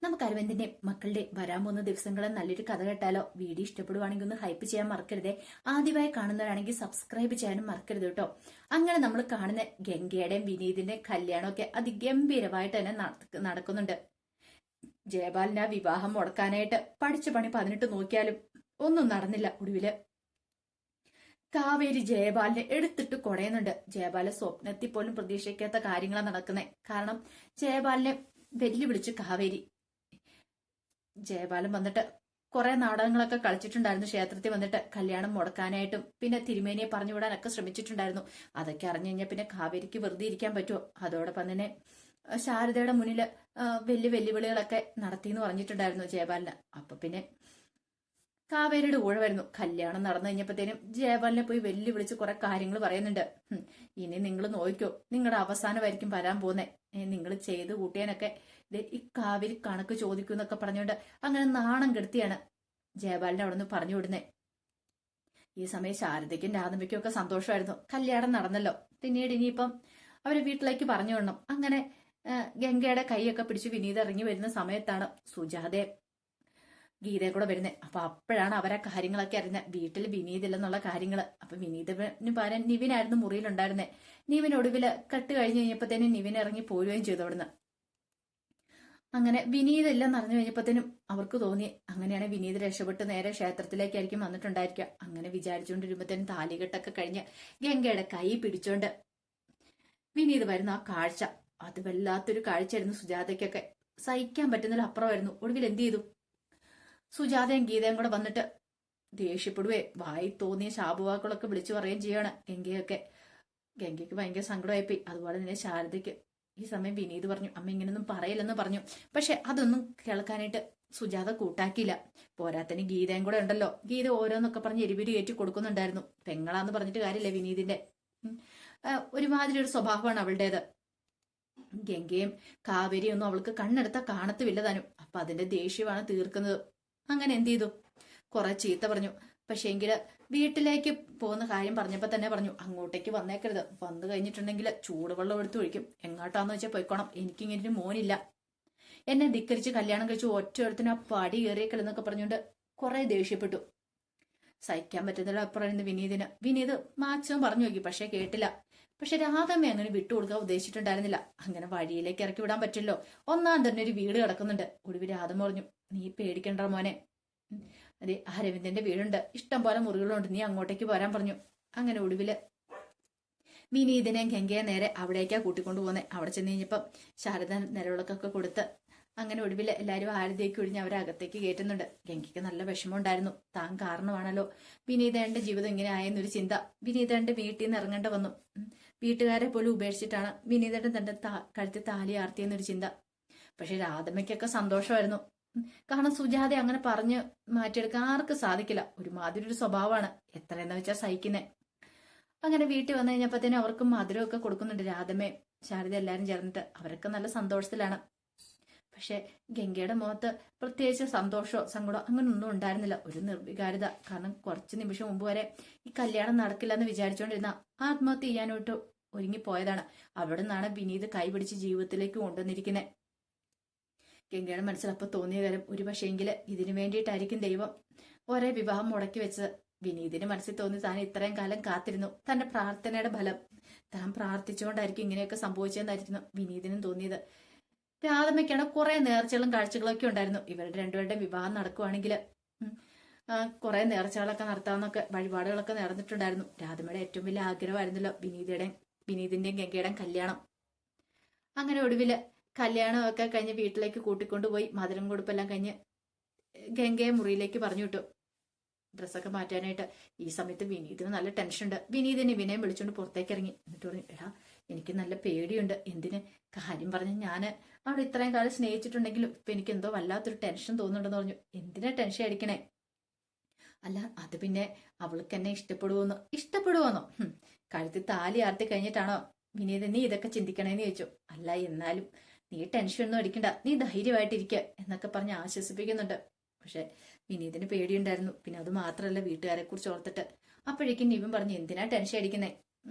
നമുക്ക് അരവിന്ദിന്റെ മക്കളുടെ വരാൻ പോകുന്ന ദിവസങ്ങളിൽ നല്ലൊരു കഥ കേട്ടാലോ? വീഡിയോ ഇഷ്ടപ്പെടുവാണെങ്കിൽ ഒന്ന് ഹൈപ്പ് ചെയ്യാൻ മറക്കരുതേ. ആദ്യമായി കാണുന്നവരാണെങ്കിൽ സബ്സ്ക്രൈബ് ചെയ്യാനും മറക്കരുത് കേട്ടോ. അങ്ങനെ നമ്മൾ കാണുന്ന ഗംഗയുടെയും വിനീതിന്റെയും കല്യാണമൊക്കെ അതിഗംഭീരമായിട്ട് തന്നെ നടക്കുന്നുണ്ട്. ജയപാലിന്റെ ആ വിവാഹം മുടക്കാനായിട്ട് പഠിച്ച പണി 18 നോക്കിയാലും ഒന്നും നടന്നില്ല. ഒടുവില് കാവേരി ജയപാലിനെ എടുത്തിട്ട് കുടയുന്നുണ്ട്. ജയപാലെ സ്വപ്നത്തിൽ പോലും പ്രതീക്ഷിക്കാത്ത കാര്യങ്ങളാണ് നടക്കുന്നത്. കാരണം ജയപാലിനെ വെല്ലുവിളിച്ച് കാവേരി. ജയപാലൻ വന്നിട്ട് കുറെ നാടകങ്ങളൊക്കെ കളിച്ചിട്ടുണ്ടായിരുന്നു. ക്ഷേത്രത്തിൽ വന്നിട്ട് കല്യാണം മുടക്കാനായിട്ടും പിന്നെ തിരുമേനിയെ പറഞ്ഞുവിടാനൊക്കെ ശ്രമിച്ചിട്ടുണ്ടായിരുന്നു. അതൊക്കെ അറിഞ്ഞു കഴിഞ്ഞാൽ പിന്നെ കാവേരിക്ക് വെറുതെ ഇരിക്കാൻ പറ്റുമോ? അതോടൊപ്പം തന്നെ ശാരദയുടെ മുന്നിൽ വലിയ വെല്ലുവിളികളൊക്കെ നടത്തിയെന്ന് പറഞ്ഞിട്ടുണ്ടായിരുന്നു ജയപാലിന്. അപ്പൊ പിന്നെ കാവേരിയുടെ ഊഴ വരുന്നു. കല്യാണം നടന്നു കഴിഞ്ഞപ്പോഴത്തേനും ജയപാലിനെ പോയി വെല്ലുവിളിച്ച് കുറെ കാര്യങ്ങൾ പറയുന്നുണ്ട്. ഇനി നിങ്ങൾ നോക്കിക്കോ, നിങ്ങളുടെ അവസാനമായിരിക്കും വരാൻ പോകുന്നേ. നിങ്ങൾ ചെയ്ത് കൂട്ടിയാനൊക്കെ ഈ കാവേരി കണക്ക് ചോദിക്കും എന്നൊക്കെ പറഞ്ഞുകൊണ്ട് അങ്ങനെ നാണം കെടുത്തിയാണ് ജയപാലിനെ അവിടെ നിന്ന് പറഞ്ഞു വിടുന്നേ. ഈ സമയം ശാരദയ്ക്കും രാധമ്മയ്ക്കും ഒക്കെ സന്തോഷമായിരുന്നു. കല്യാണം നടന്നല്ലോ, പിന്നീട് ഇനിയിപ്പം അവരെ വീട്ടിലേക്ക് പറഞ്ഞു വിടണം. അങ്ങനെ ഗംഗയുടെ കൈയൊക്കെ പിടിച്ച് വിനീത് ഇറങ്ങി വരുന്ന സമയത്താണ് സുജാതയെ ഗീതയെ കൂടെ വരുന്നത്. അപ്പൊ അപ്പോഴാണ് അവരെ കാര്യങ്ങളൊക്കെ അറിയുന്നത്. വീട്ടിൽ വിനീതില്ലെന്നുള്ള കാര്യങ്ങള്. അപ്പൊ വിനീതിന് പകരം നിവിനായിരുന്നു മുറിയിലുണ്ടായിരുന്നത്. നിവിൻ ഒടുവില് കെട്ട് കഴിഞ്ഞ് കഴിഞ്ഞപ്പോഴത്തേനും നിവിൻ ഇറങ്ങി പോരുകയും ചെയ്തു അവിടുന്ന്. അങ്ങനെ വിനീതില്ലെന്ന് അറിഞ്ഞു കഴിഞ്ഞപ്പോഴത്തേനും അവർക്ക് തോന്നി അങ്ങനെയാണ് വിനീത് രക്ഷപ്പെട്ട് നേരെ ക്ഷേത്രത്തിലേക്കായിരിക്കും വന്നിട്ടുണ്ടായിരിക്കുക. അങ്ങനെ വിചാരിച്ചുകൊണ്ടിരുമ്പോഴത്തേനും താലികെട്ടൊക്കെ കഴിഞ്ഞ് ഗംഗയുടെ കൈ പിടിച്ചോണ്ട് വിനീത് വരുന്ന ആ കാഴ്ച, അത് വല്ലാത്തൊരു കാഴ്ചയായിരുന്നു. സുജാതയ്ക്കൊക്കെ സഹിക്കാൻ പറ്റുന്നതിൽ അപ്പുറമായിരുന്നു. ഒടുവിൽ എന്ത് ചെയ്തു? സുജാതയും ഗീതയും കൂടെ വന്നിട്ട് ദേഷ്യപ്പെടുവേ വായി തോന്നിയ ശാപവാക്കുകളൊക്കെ വിളിച്ചു പറയുകയും ചെയ്യാണ് ഗംഗയൊക്കെ. ഗംഗയ്ക്ക് ഭയങ്കര സങ്കടമായിപ്പോയി. അതുപോലെ തന്നെ ശാരദയ്ക്ക്. ഈ സമയം വിനീത് പറഞ്ഞു, അമ്മ ഇങ്ങനൊന്നും പറയില്ലെന്ന് പറഞ്ഞു. പക്ഷെ അതൊന്നും കേൾക്കാനായിട്ട് സുജാത കൂട്ടാക്കിയില്ല. പോരാത്തന് ഗീതയും കൂടെ ഉണ്ടല്ലോ. ഗീത ഓരോന്നൊക്കെ പറഞ്ഞ് എരിപിരി കയറ്റി കൊടുക്കുന്നുണ്ടായിരുന്നു. പെങ്ങളാന്ന് പറഞ്ഞിട്ട് കാര്യമില്ല വിനീതിന്റെ. ഒരുമാതിരി ഒരു സ്വഭാവമാണ് അവളുടേത്. ഗംഗയും കാവേരിയും ഒന്നും അവൾക്ക് കണ്ണെടുത്ത കാണത്തുമില്ല താനും. അപ്പൊ അതിന്റെ ദേഷ്യമാണ് തീർക്കുന്നത്. അങ്ങനെ എന്ത് ചെയ്തു? കുറെ ചീത്ത പറഞ്ഞു. പക്ഷെ എങ്കില് വീട്ടിലേക്ക് പോകുന്ന കാര്യം പറഞ്ഞപ്പോ തന്നെ പറഞ്ഞു, അങ്ങോട്ടേക്ക് വന്നേക്കരുത്. വന്നു കഴിഞ്ഞിട്ടുണ്ടെങ്കിൽ ചൂടുവെള്ളം എടുത്ത് ഒഴിക്കും. എങ്ങോട്ടാന്ന് വെച്ചാൽ പോയിക്കോണം. എനിക്കിങ്ങനെ മോനില്ല. എന്നെ ധിക്കരിച്ച് കല്യാണം കഴിച്ച് ഒറ്റ ആ പടി കയറിയേക്കലെന്നൊക്കെ പറഞ്ഞുകൊണ്ട് കുറെ ദേഷ്യപ്പെട്ടു. സഹിക്കാൻ പറ്റുന്നില്ല അപ്പുറം വിനീതിന്. വിനീത് മാക്സിമം പറഞ്ഞു നോക്കി, പക്ഷെ കേട്ടില്ല. പക്ഷെ രാധമ്മ അങ്ങനെ വിട്ടുകൊടുക്കാൻ ഉദ്ദേശിച്ചിട്ടുണ്ടായിരുന്നില്ല. അങ്ങനെ വഴിയിലേക്ക് ഇറക്കി വിടാൻ പറ്റില്ലോ. ഒന്നാം തന്നെ ഒരു വീട് കിടക്കുന്നുണ്ട്. ഒടുവിൽ രാധമ്മ പറഞ്ഞു, നീ പേടിക്കണ്ട മോനെ, അതെ അരവിന്ദന്റെ വീടുണ്ട്, ഇഷ്ടം പോലെ മുറികളുണ്ട്, നീ അങ്ങോട്ടേക്ക് പോരാൻ പറഞ്ഞു. അങ്ങനെ ഒടുവില് വിനീതിനെയും ഗംഗയെ നേരെ അവിടേക്കാ കൂട്ടിക്കൊണ്ടു പോകുന്നത്. അവിടെ ചെന്ന് കഴിഞ്ഞപ്പം ശാരദ നിലവിളക്കൊക്കെ കൊടുത്ത് അങ്ങനെ ഒടുവിൽ എല്ലാവരും ആരതിയൊക്കെ ഒഴിഞ്ഞ് അവരെ അകത്തേക്ക് കയറ്റുന്നുണ്ട്. ഗംഗയ്ക്ക് നല്ല വിഷമമുണ്ടായിരുന്നു. താൻ കാരണമാണല്ലോ വിനീതയുടെ ജീവിതം ഇങ്ങനെ ആയെന്നൊരു ചിന്ത. വിനീതയുടെ വീട്ടിൽ നിന്ന് ഇറങ്ങേണ്ട വന്നു. വീട്ടുകാരെ പോലും ഉപേക്ഷിച്ചിട്ടാണ് വിനീതയുടെ തന്റെ കഴുത്തിൽ താലി ആർത്തിയെന്നൊരു ചിന്ത. പക്ഷെ രാധമ്മയ്ക്കൊക്കെ സന്തോഷമായിരുന്നു. കാരണം സുജാത അങ്ങനെ പറഞ്ഞ് മാറ്റിയെടുക്കാൻ ആർക്ക് സാധിക്കില്ല. ഒരുമാതിരി ഒരു സ്വഭാവമാണ്. എത്രയെന്ന് വെച്ചാൽ സഹിക്കുന്നേ. അങ്ങനെ വീട്ടിൽ വന്നു കഴിഞ്ഞപ്പോഴത്തേനും അവർക്കും മധുരമൊക്കെ കൊടുക്കുന്നുണ്ട്. രാധമ്മയും ശാരദ എല്ലാരും ചേർന്നിട്ട് അവരൊക്കെ നല്ല സന്തോഷത്തിലാണ്. പക്ഷെ ഗംഗയുടെ മുഖത്ത് പ്രത്യേകിച്ച് സന്തോഷമോ സങ്കടമോ അങ്ങനെ ഒന്നും ഉണ്ടായിരുന്നില്ല. ഒരു നിർവികാരത. കാരണം കുറച്ച് നിമിഷം മുമ്പ് വരെ ഈ കല്യാണം നടക്കില്ല എന്ന് വിചാരിച്ചുകൊണ്ടിരുന്ന ആത്മഹത്യ ചെയ്യാനോട്ട് ഒരുങ്ങിപ്പോയതാണ്. അവിടെ നിന്നാണ് വിനീത് കൈപിടിച്ച് ജീവിതത്തിലേക്ക് കൊണ്ടുവന്നിരിക്കുന്നത്. ഗംഗയുടെ മനസ്സിൽ അപ്പൊ തോന്നിയ കാര്യം ഒരു പക്ഷേങ്കില് ഇതിനു വേണ്ടിയിട്ടായിരിക്കും ദൈവം ഒരേ വിവാഹം മുടക്കി വെച്ചത്. വിനീതിന് മനസ്സിൽ തോന്നി താൻ ഇത്രയും കാലം കാത്തിരുന്നു. തന്റെ പ്രാർത്ഥനയുടെ ഫലം താൻ പ്രാർത്ഥിച്ചുകൊണ്ടായിരിക്കും ഇങ്ങനെയൊക്കെ സംഭവിച്ചതെന്നായിരുന്നു വിനീതിനും തോന്നിയത്. രാധമ്മയ്ക്കാണ് കുറെ നേർച്ചകളും കാഴ്ചകളും ഒക്കെ ഉണ്ടായിരുന്നു. ഇവരുടെ രണ്ടുപേരുടെ വിവാഹം നടക്കുവാണെങ്കിൽ കുറെ നേർച്ചകളൊക്കെ നടത്താമെന്നൊക്കെ വഴിപാടുകളൊക്കെ നടന്നിട്ടുണ്ടായിരുന്നു. രാധമ്മയുടെ ഏറ്റവും വലിയ ആഗ്രഹമായിരുന്നല്ലോ വിനീതിന്റെയും ഗംഗയുടെയും കല്യാണം. അങ്ങനെ ഒടുവില് കല്യാണമൊക്കെ കഴിഞ്ഞ് വീട്ടിലേക്ക് കൂട്ടിക്കൊണ്ടുപോയി മധുരം കൊടുപ്പെല്ലാം കഴിഞ്ഞ് ഗംഗയെ മുറിയിലേക്ക് പറഞ്ഞു വിട്ടു ഡ്രസ്സൊക്കെ മാറ്റാനായിട്ട്. ഈ സമയത്ത് വിനീതിന് നല്ല ടെൻഷൻ ഉണ്ട്. വിനീതിനെ വിനയം വിളിച്ചുകൊണ്ട് പുറത്തേക്ക് ഇറങ്ങി. എന്നിട്ട് പറഞ്ഞു, എടാ എനിക്ക് നല്ല പേടിയുണ്ട്. എന്തിന്? കാര്യം പറഞ്ഞ് ഞാന് അവിടെ ഇത്രയും കാലം സ്നേഹിച്ചിട്ടുണ്ടെങ്കിലും ഇപ്പൊ എനിക്ക് എന്തോ വല്ലാത്തൊരു ടെൻഷൻ തോന്നുന്നുണ്ടെന്ന് പറഞ്ഞു. എന്തിനാ ടെൻഷൻ അടിക്കണേ? അല്ല അത് പിന്നെ അവൾക്ക് എന്നെ ഇഷ്ടപ്പെടുവോന്നോ? കഴുത്തിൽ താലി ആർത്തി കഴിഞ്ഞിട്ടാണോ വിനീത് നീ ഇതൊക്കെ ചിന്തിക്കണേന്ന് ചോദിച്ചു. അല്ല എന്നാലും നീ ടെൻഷൻ ഒന്നും അടിക്കണ്ട, നീ ധൈര്യമായിട്ടിരിക്കുക എന്നൊക്കെ പറഞ്ഞ് ആശ്വസിപ്പിക്കുന്നുണ്ട്. പക്ഷെ വിനീതിന് പേടിയുണ്ടായിരുന്നു. പിന്നെ അത് മാത്രമല്ല വീട്ടുകാരെ കുറിച്ച് ഓർത്തിട്ട്. അപ്പോഴേക്കും നിവിൻ പറഞ്ഞു, എന്തിനാ ടെൻഷൻ അടിക്കുന്നേ?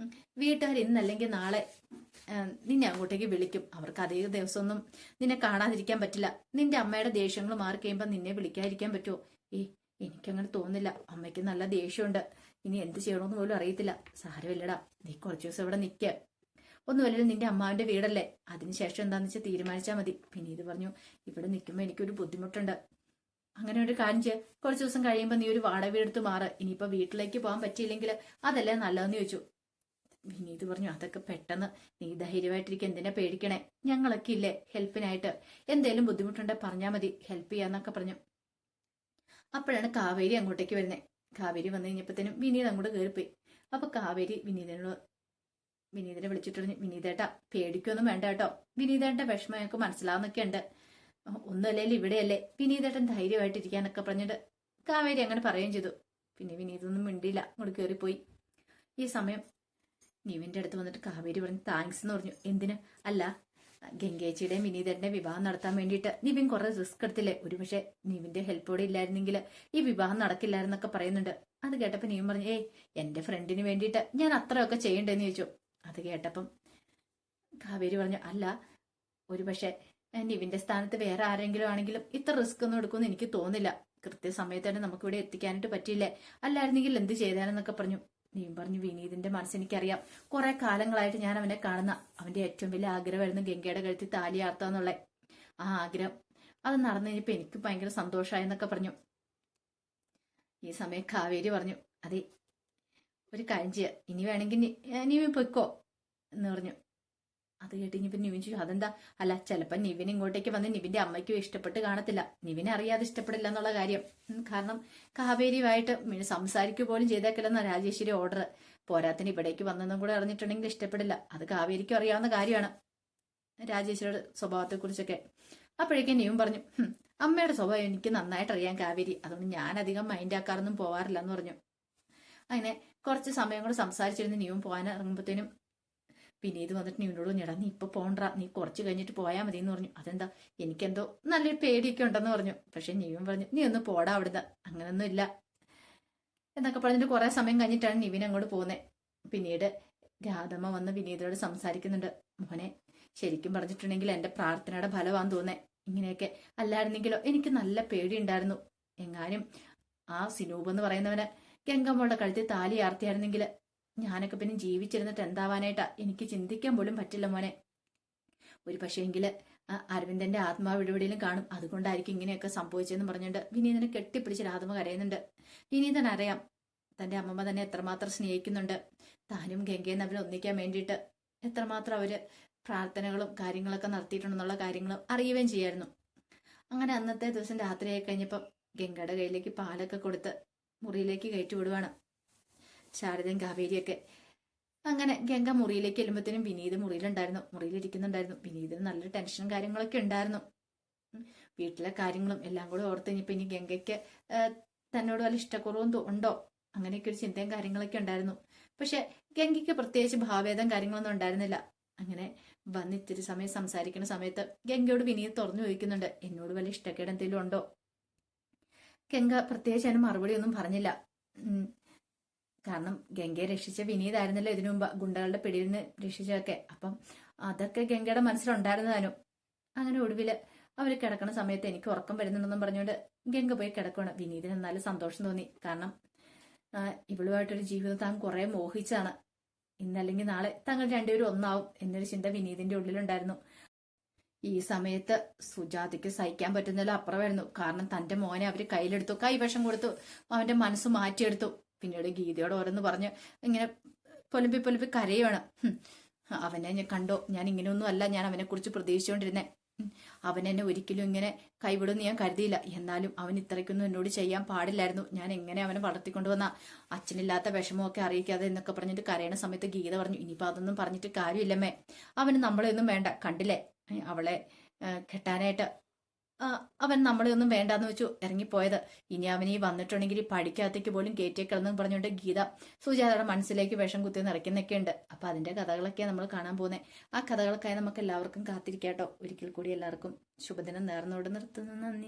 വീട്ടുകാർ ഇന്നല്ലെങ്കിൽ നാളെ നിന്നെ അങ്ങോട്ടേക്ക് വിളിക്കും. അവർക്ക് അധിക ദിവസമൊന്നും നിന്നെ കാണാതിരിക്കാൻ പറ്റില്ല. നിന്റെ അമ്മയുടെ ദേഷ്യങ്ങൾ മാറി കഴിയുമ്പോൾ നിന്നെ വിളിക്കാതിരിക്കാൻ പറ്റുമോ? എനിക്കങ്ങനെ തോന്നുന്നില്ല. അമ്മയ്ക്ക് നല്ല ദേഷ്യമുണ്ട്. ഇനി എന്ത് ചെയ്യണമെന്ന് പോലും അറിയത്തില്ല. സാരമില്ലടാ, നീ കുറച്ച് ദിവസം ഇവിടെ നിൽക്ക. ഒന്നുമല്ലല്ലോ, നിന്റെ അമ്മാവിന്റെ വീടല്ലേ. അതിനുശേഷം എന്താന്ന് വെച്ചാൽ തീരുമാനിച്ചാൽ മതി. പിന്നെ ഇത് പറഞ്ഞു, ഇവിടെ നിൽക്കുമ്പോൾ എനിക്കൊരു ബുദ്ധിമുട്ടുണ്ട്. അങ്ങനെ ഒരു കാര്യം ചെയ്യാം, കുറച്ച് ദിവസം കഴിയുമ്പോൾ നീ ഒരു വാടക വീടെടുത്ത് മാറ്. ഇനിയിപ്പോ വീട്ടിലേക്ക് പോകാൻ പറ്റിയില്ലെങ്കിൽ അതല്ലേ നല്ലതെന്ന് ചോദിച്ചു. വിനീത് പറഞ്ഞു, അതൊക്കെ പെട്ടെന്ന്, നീ ധൈര്യമായിട്ടിരിക്കും, എന്തിനാ പേടിക്കണേ, ഞങ്ങളൊക്കെ ഇല്ലേ ഹെൽപ്പിനായിട്ട്. എന്തേലും ബുദ്ധിമുട്ടുണ്ടെ പറഞ്ഞാൽ മതി, ഹെൽപ്പ് ചെയ്യാന്നൊക്കെ പറഞ്ഞു. അപ്പോഴാണ് കാവേരി അങ്ങോട്ടേക്ക് വരുന്നത്. കാവേരി വന്നു കഴിഞ്ഞപ്പോഴത്തേനും വിനീത് അങ്ങോട്ട് കയറിപ്പോയി. അപ്പൊ കാവേരി വിനീതിനെ വിളിച്ചിട്ട് പറഞ്ഞു, വിനീതേട്ടാ പേടിക്കൊന്നും വേണ്ട കേട്ടോ, വിനീതേട്ടന്റെ വിഷമം ഞങ്ങൾക്ക് മനസ്സിലാവുന്നൊക്കെ ഉണ്ട്. ഒന്നുമല്ലേലും ഇവിടെയല്ലേ, വിനീതേട്ടൻ ധൈര്യമായിട്ടിരിക്കാനൊക്കെ പറഞ്ഞിട്ട് കാവേരി അങ്ങനെ പറയുകയും ചെയ്തു. പിന്നെ വിനീതൊന്നും മിണ്ടിയില്ല, അങ്ങോട്ട് കയറിപ്പോയി. ഈ സമയം നിവിന്റെ അടുത്ത് വന്നിട്ട് കാവേരി പറഞ്ഞു താങ്ക്സ് എന്ന് പറഞ്ഞു. എന്തിന്? അല്ല, ഗംഗേച്ചിയുടെയും വിനീതന്റെ വിവാഹം നടത്താൻ വേണ്ടിയിട്ട് നിവിൻ കുറെ റിസ്ക് എടുത്തില്ലേ, ഒരുപക്ഷെ നിവിന്റെ ഹെൽപ്പോടെ ഇല്ലായിരുന്നെങ്കിൽ ഈ വിവാഹം നടക്കില്ലായിരുന്നൊക്കെ പറയുന്നുണ്ട്. അത് കേട്ടപ്പോൾ നിവിൻ പറഞ്ഞു, എന്റെ ഫ്രണ്ടിന് വേണ്ടിയിട്ട് ഞാൻ അത്രയൊക്കെ ചെയ്യണ്ടെന്ന് ചോദിച്ചു. അത് കേട്ടപ്പം കാവേരി പറഞ്ഞു, അല്ല, ഒരുപക്ഷെ നിവിന്റെ സ്ഥാനത്ത് വേറെ ആരെങ്കിലും ആണെങ്കിലും ഇത്ര റിസ്ക് ഒന്നും എടുക്കുമെന്ന് എനിക്ക് തോന്നില്ല. കൃത്യസമയത്ത് തന്നെ നമുക്കിവിടെ എത്തിക്കാനായിട്ട് പറ്റിയില്ലേ, അല്ലായിരുന്നെങ്കിൽ എന്ത് ചെയ്താലെന്നൊക്കെ പറഞ്ഞു. നീയും പറഞ്ഞു, വിനീതിന്റെ മനസ്സെനിക്കറിയാം. കുറെ കാലങ്ങളായിട്ട് ഞാൻ അവനെ കാണുന്ന, അവന്റെ ഏറ്റവും വലിയ ആഗ്രഹമായിരുന്നു ഗംഗയുടെ കഴുത്തിൽ താലി ആർത്താന്നുള്ള ആ ആഗ്രഹം. അത് നടന്നു കഴിഞ്ഞപ്പോ എനിക്ക് ഭയങ്കര സന്തോഷമായെന്നൊക്കെ പറഞ്ഞു. ഈ സമയം കാവേരി പറഞ്ഞു, അതെ, ഒരു കാര്യം ചെയ്യാം, ഇനി വേണമെങ്കിൽ നീ പൊയ്ക്കോ എന്ന് പറഞ്ഞു. അത് കേട്ട് ഇനിയിപ്പോ നിവിൻ ചോദിച്ചു, അതെന്താ? അല്ല, ചിലപ്പോ നിവിൻ ഇങ്ങോട്ടേക്ക് വന്ന് നിവിന്റെ അമ്മയ്ക്കും ഇഷ്ടപ്പെട്ട് കാണത്തില്ല, നിവിനെ അറിയാതെ ഇഷ്ടപ്പെടില്ല എന്നുള്ള കാര്യം. കാരണം കാവേരിയുമായിട്ട് സംസാരിക്കുക പോലും ചെയ്തേക്കില്ലെന്ന രാജേശ്വരി ഓർഡർ. പോരാത്തിന് ഇവിടേക്ക് വന്നതും കൂടെ അറിഞ്ഞിട്ടുണ്ടെങ്കിൽ ഇഷ്ടപ്പെടില്ല. അത് കാവേരിക്കും അറിയാവുന്ന കാര്യമാണ്, രാജേശ്വരിയുടെ സ്വഭാവത്തെ കുറിച്ചൊക്കെ. അപ്പോഴേക്കും നിവിൻ പറഞ്ഞു, അമ്മയുടെ സ്വഭാവം എനിക്ക് നന്നായിട്ട് അറിയാം കാവേരി, അതുകൊണ്ട് ഞാൻ അധികം മൈൻഡ് ആക്കാറൊന്നും പോവാറില്ല എന്ന് പറഞ്ഞു. അങ്ങനെ കുറച്ച് സമയം കൂടെ സംസാരിച്ചിരുന്ന് നിവിൻ പോകാൻ ഇറങ്ങുമ്പോഴത്തേനും വിനീത് വന്നിട്ട് നിവിനോട് പറഞ്ഞു, നീ ഇപ്പൊ പോണ്ട, നീ കുറച്ച് കഴിഞ്ഞിട്ട് പോയാൽ മതി എന്ന് പറഞ്ഞു. അതെന്താ? എനിക്കെന്തോ നല്ലൊരു പേടിയൊക്കെ ഉണ്ടെന്ന് പറഞ്ഞു. പക്ഷെ നിവിൻ പറഞ്ഞു, നീ ഒന്ന് പോടാ അവിടുന്ന്, അങ്ങനൊന്നും ഇല്ല എന്നൊക്കെ പറഞ്ഞിട്ട് കുറെ സമയം കഴിഞ്ഞിട്ടാണ് നിവിൻ അങ്ങോട്ട് പോകുന്നത്. പിന്നീട് രാധമ്മ വന്ന് വിനീതോട് സംസാരിക്കുന്നുണ്ട്. മോനെ, ശരിക്കും പറഞ്ഞിട്ടുണ്ടെങ്കിൽ എന്റെ പ്രാർത്ഥനയുടെ ഫലമാണെന്ന് തോന്നേ ഇങ്ങനെയൊക്കെ. അല്ലായിരുന്നെങ്കിലോ എനിക്ക് നല്ല പേടി ഉണ്ടായിരുന്നു. എങ്ങാനും ആ സിനൂപ് എന്ന് പറയുന്നവന് ഗംഗമ്മളുടെ കഴുത്തിൽ താലി ആർത്തിയായിരുന്നെങ്കിൽ ഞാനൊക്കെ പിന്നെ ജീവിച്ചിരുന്നിട്ട് എന്താവാനായിട്ടാ എനിക്ക് ചിന്തിക്കാൻ പോലും പറ്റില്ല മോനെ. ഒരു പക്ഷേങ്കില് അരവിന്ദന്റെ ആത്മാവ് എവിടെയെങ്കിലും കാണും, അതുകൊണ്ടായിരിക്കും ഇങ്ങനെയൊക്കെ സംഭവിച്ചതെന്ന് പറഞ്ഞുകൊണ്ട് വിനീതനെ കെട്ടിപ്പിടിച്ച് രാധമ്മ കരയുന്നുണ്ട്. വിനീതൻ അറിയാം തന്റെ അമ്മമ്മ തന്നെ എത്രമാത്രം സ്നേഹിക്കുന്നുണ്ട്, താനും ഗംഗയും തമ്മിൽ ഒന്നിക്കാൻ വേണ്ടിയിട്ട് എത്രമാത്രം അവര് പ്രാർത്ഥനകളും കാര്യങ്ങളൊക്കെ നടത്തിയിട്ടുണ്ടെന്നുള്ള കാര്യങ്ങളും അറിയുകയും ചെയ്യായിരുന്നു. അങ്ങനെ അന്നത്തെ ദിവസം രാത്രിയായി കഴിഞ്ഞപ്പം ഗംഗയുടെ കയ്യിലേക്ക് പാലൊക്കെ കൊടുത്ത് മുറിയിലേക്ക് കയറ്റി വിടുവാണ് ശാരദയും കാവേരിയൊക്കെ. അങ്ങനെ ഗംഗ മുറിയിലേക്ക് ചെല്ലുമ്പോഴത്തേനും വിനീത് മുറിയിലുണ്ടായിരുന്നു, മുറിയിലിരിക്കുന്നുണ്ടായിരുന്നു. വിനീതിന് നല്ലൊരു ടെൻഷനും കാര്യങ്ങളൊക്കെ ഉണ്ടായിരുന്നു. വീട്ടിലെ കാര്യങ്ങളും എല്ലാം കൂടെ ഓർത്ത് കഴിഞ്ഞപ്പോ ഇനി ഗംഗയ്ക്ക് തന്നോട് വല്ല ഇഷ്ടക്കുറവും ഉണ്ടോ, അങ്ങനെയൊക്കെ ഒരു ചിന്തയും കാര്യങ്ങളൊക്കെ ഉണ്ടായിരുന്നു. പക്ഷെ ഗംഗയ്ക്ക് പ്രത്യേകിച്ച് ഭാവേദം കാര്യങ്ങളൊന്നും ഉണ്ടായിരുന്നില്ല. അങ്ങനെ വന്ന് ഇത്തിരി സമയം സംസാരിക്കുന്ന സമയത്ത് ഗംഗയോട് വിനീത് തുറന്നു ചോദിക്കുന്നുണ്ട്, എന്നോട് വല്ല ഇഷ്ടക്കേട് എന്തെങ്കിലും ഉണ്ടോ? ഗംഗ പ്രത്യേകിച്ച് അതിന് മറുപടി ഒന്നും പറഞ്ഞില്ല. കാരണം ഗംഗയെ രക്ഷിച്ച വിനീതായിരുന്നല്ലോ ഇതിനു മുമ്പ് ഗുണ്ടകളുടെ പിടിയിൽ നിന്ന് രക്ഷിച്ചതൊക്കെ. അപ്പം അതൊക്കെ ഗംഗയുടെ മനസ്സിലുണ്ടായിരുന്നതാനും. അങ്ങനെ ഒടുവില് അവർ കിടക്കുന്ന സമയത്ത് എനിക്ക് ഉറക്കം വരുന്നുണ്ടെന്നും പറഞ്ഞുകൊണ്ട് ഗംഗ പോയി കിടക്കുകയാണ്. വിനീതിന് എന്നാലും സന്തോഷം തോന്നി. കാരണം ഇവളുമായിട്ടൊരു ജീവിതം താൻ കുറെ മോഹിച്ചാണ്. ഇന്നല്ലെങ്കിൽ നാളെ തങ്ങൾ രണ്ടുപേരും ഒന്നാവും എന്നൊരു ചിന്ത വിനീതിന്റെ ഉള്ളിലുണ്ടായിരുന്നു. ഈ സമയത്ത് സുജാതയ്ക്ക് സഹിക്കാൻ പറ്റുന്നതിൽ അപ്പുറമായിരുന്നു. കാരണം തന്റെ മോനെ അവര് കയ്യിലെടുത്തു, കൈവശം കൊടുത്തു, അവന്റെ മനസ്സ് മാറ്റിയെടുത്തു. പിന്നീട് ഗീതയോട് ഓരോന്ന് പറഞ്ഞ് ഇങ്ങനെ പൊലിപ്പി പൊലിപ്പി കരയുവാണ്. അവനെ ഞാൻ കണ്ടോ, ഞാൻ ഇങ്ങനെയൊന്നും അല്ല ഞാൻ അവനെ കുറിച്ച് പ്രതീക്ഷിച്ചുകൊണ്ടിരുന്നേ. അവനെന്നെ ഒരിക്കലും ഇങ്ങനെ കൈവിടുമെന്ന് ഞാൻ കരുതിയില്ല. എന്നാലും അവൻ ഇത്രയ്ക്കൊന്നും എന്നോട് ചെയ്യാൻ പാടില്ലായിരുന്നു. ഞാൻ എങ്ങനെ അവനെ വളർത്തിക്കൊണ്ടുവന്ന, അച്ഛനില്ലാത്ത വിഷമമൊക്കെ അറിയിക്കാതെ എന്നൊക്കെ പറഞ്ഞിട്ട് കരയണ സമയത്ത് ഗീത പറഞ്ഞു, ഇനിയിപ്പോ അതൊന്നും പറഞ്ഞിട്ട് കാര്യമില്ലമ്മേ, അവന് നമ്മളെ ഒന്നും വേണ്ട, കണ്ടില്ലേ അവളെ കെട്ടാനായിട്ട് അവൻ നമ്മളെ ഒന്നും വേണ്ടാന്ന് വെച്ചു ഇറങ്ങിപ്പോയത്. ഇനി അവൻ ഈ വന്നിട്ടുണ്ടെങ്കിൽ പഠിക്കാത്തേക്ക് പോലും കയറ്റിയേക്കളെന്ന് പറഞ്ഞുകൊണ്ട് ഗീത സുജാതയുടെ മനസ്സിലേക്ക് വിഷം കുത്തി നിറയ്ക്കുന്നൊക്കെ ഉണ്ട്. അപ്പൊ അതിന്റെ കഥകളൊക്കെയാണ് നമ്മൾ കാണാൻ പോകുന്നത്. ആ കഥകൾക്കായി നമുക്ക് എല്ലാവർക്കും കാത്തിരിക്കാട്ടോ. ഒരിക്കൽ കൂടി എല്ലാവർക്കും ശുഭദിനം നേർന്നുകൊണ്ട് നിർത്തുന്നു. നന്ദി.